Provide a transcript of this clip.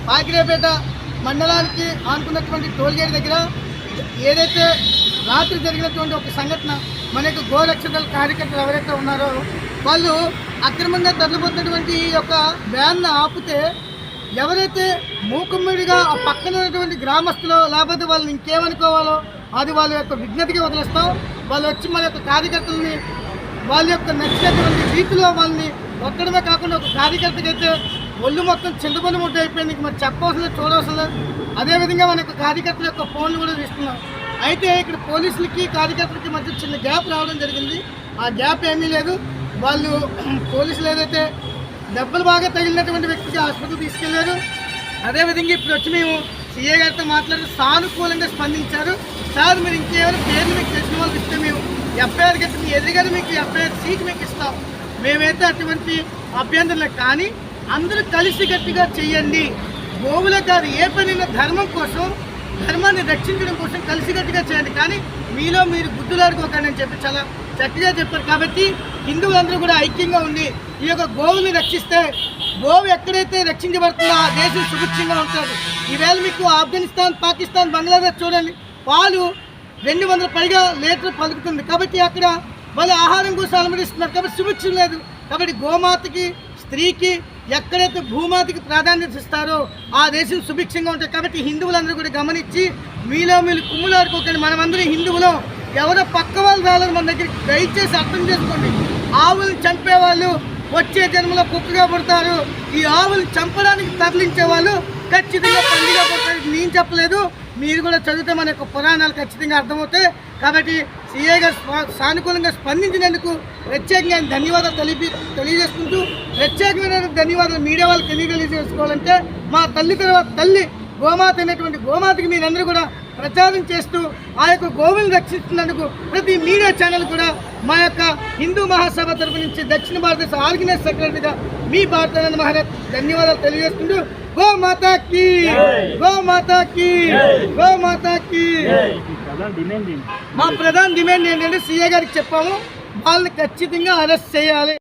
పాకిరేపేట మండలానికి ఆనుకున్నటువంటి టోల్గేట్ దగ్గర ఏదైతే రాత్రి జరిగినటువంటి ఒక సంఘటన మనకు గోరక్షణ కార్యకర్తలు ఎవరైతే ఉన్నారో వాళ్ళు అక్రమంగా తరలిపోతున్నటువంటి ఈ యొక్క వ్యాన్ను ఆపితే ఎవరైతే మూకుమ్మడిగా ఆ పక్కన ఉన్నటువంటి గ్రామస్తులు లేకపోతే వాళ్ళని ఇంకేమనుకోవాలో అది వాళ్ళ యొక్క విజ్ఞతకి వదిలేస్తాం. వాళ్ళు వచ్చి మన యొక్క కార్యకర్తలని వాళ్ళ యొక్క నచ్చినటువంటి రీతిలో వాళ్ళని ఒక్కడమే కాకుండా ఒక కార్యకర్తకి అయితే ఒళ్ళు మొత్తం చింతపండు ముద్ద అయిపోయింది. మరి చెప్పవలసిన చూడవలసిన అదేవిధంగా మన యొక్క కార్యకర్తల యొక్క ఫోన్లు కూడా తీస్తున్నాం. అయితే ఇక్కడ పోలీసులకి కార్యకర్తలకి మధ్య చిన్న గ్యాప్ రావడం జరిగింది. ఆ గ్యాప్ ఏమీ లేదు. వాళ్ళు పోలీసులు ఏదైతే దెబ్బలు బాగా తగిలినటువంటి వ్యక్తికి హాస్పిటల్ తీసుకెళ్లారు. అదేవిధంగా ఇప్పుడు వచ్చి మేము సీఏ గారితో మాట్లాడి సానుకూలంగా స్పందించారు. సార్ మీరు ఇంకేమైనా పేర్లు మీకు తెలిసిన వాళ్ళకి ఇస్తే మేము ఎఫ్ఐఆర్ కట్టి మీ ఎదురుగానే మీకు ఎఫ్ఐఆర్ సీట్ మీకు ఇస్తాం. మేమైతే అటువంటి అభ్యంతరం కానీ అందరూ కలిసికట్టుగా చెయ్యండి. గోవుల గారు ఏ పనైనా ధర్మం కోసం ధర్మాన్ని రక్షించడం కోసం కలిసికట్టుగా చేయండి. కానీ మీలో మీరు గుద్దులాడుకోకండి అని చెప్పి చాలా చక్కగా చెప్పారు. కాబట్టి హిందువులందరూ కూడా ఐక్యంగా ఉండి ఈ యొక్క గోవుని రక్షిస్తే గోవు ఎక్కడైతే రక్షించబడుతుందో ఆ దేశం సుభిక్షంగా ఉంటుంది. ఈవేళ మీకు ఆఫ్ఘనిస్తాన్, పాకిస్తాన్, బంగ్లాదేశ్ చూడండి, పాలు 200 పైగా లీటర్ పలుకుతుంది. కాబట్టి అక్కడ వాళ్ళు ఆహారం కోసం అనుమతిస్తున్నారు. కాబట్టి సుభిక్షం లేదు. కాబట్టి గోమాతకి, స్త్రీకి ఎక్కడైతే భూమాతకి ప్రాధాన్యత ఇస్తారో ఆ దేశం సుభిక్షంగా ఉంటాయి. కాబట్టి హిందువులందరూ కూడా గమనించి మీలో మీరు కుమ్ములాడుకోకండి. మనమందరం హిందువులు, ఎవరో పక్క వాళ్ళు రాలని మన దగ్గరికి దయచేసి అర్థం చేసుకోండి. ఆవులను చంపేవాళ్ళు వచ్చే జన్మలో కుక్కగా పుడతారు. ఈ ఆవులను చంపడానికి తరలించే వాళ్ళు ఖచ్చితంగా పండుగ పుడతారు. నేను చెప్పలేదు, మీరు కూడా చదివితే మన యొక్క పురాణాలు ఖచ్చితంగా అర్థమవుతాయి. కాబట్టి సీఏ గారు సానుకూలంగా స్పందించినందుకు ప్రత్యేకంగా ధన్యవాదాలు తెలియజేసుకుంటూ ప్రత్యేకమైన ధన్యవాదాలు మీడియా వాళ్ళకి ఎందుకు తెలియజేసుకోవాలంటే మా తల్లి తర్వాత తల్లి గోమాత అయినటువంటి గోమాతకి మీరందరూ కూడా ప్రచారం చేస్తూ ఆ యొక్క గోవులను రక్షిస్తున్నందుకు ప్రతి మీడియా ఛానల్ కూడా మా యొక్క హిందూ మహాసభ తరపు నుంచి దక్షిణ భారతదేశ ఆర్గనైజ్ సెక్రటరీగా మీ భారతానంద మహారాజ్ ధన్యవాదాలు తెలియజేసుకుంటూ గోమాతాకి గోమాతాకి గోమాతాకి. మా ప్రధాన డిమాండ్ ఏంటంటే సీఏ గారికి చెప్పాము, వాళ్ళని ఖచ్చితంగా అరెస్ట్ చేయాలి.